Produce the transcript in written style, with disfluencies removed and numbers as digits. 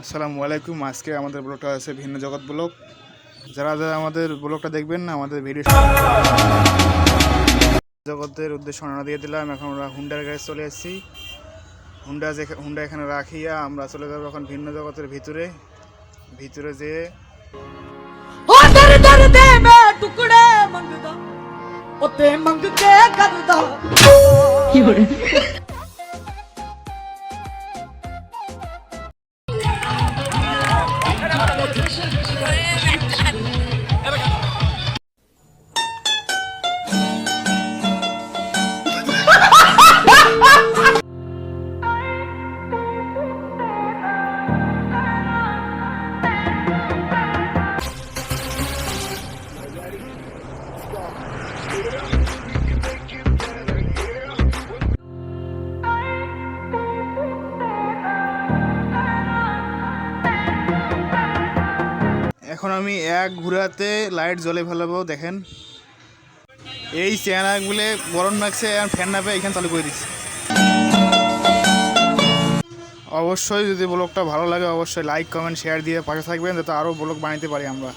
আসসালামু আলাইকুম। আজকে আমাদের ব্লগটা আছে ভিন্ন জগৎ ব্লগ। যারা যারা আমাদের ব্লগটা দেখবেন না, আমাদের ভিডিও জগতের উদ্দেশ্যে রওনা দিয়ে দিলাম। এখন আমরা হুন্ডার গাড়ি চলে এসেছি। হুন্ডা এখানে রাখিয়া আমরা চলে যাবো এখন ভিন্ন জগতের ভিতরে ভিতরে যেয়ে टुकड़े मंगदा ओते मंग के करदा এখন আমি এক ঘোরাতে লাইট জ্বলে ফেলাবো। দেখেন এই চেহারাগুলো গরম লাগছে, এখন ফ্যান না পেয়ে এখানে চালু করে দিচ্ছি। অবশ্যই যদি ব্লগটা ভালো লাগে অবশ্যই লাইক কমেন্ট শেয়ার দিয়ে পাশে থাকবেন, যাতে আরও ব্লগ বানাতে পারি আমরা।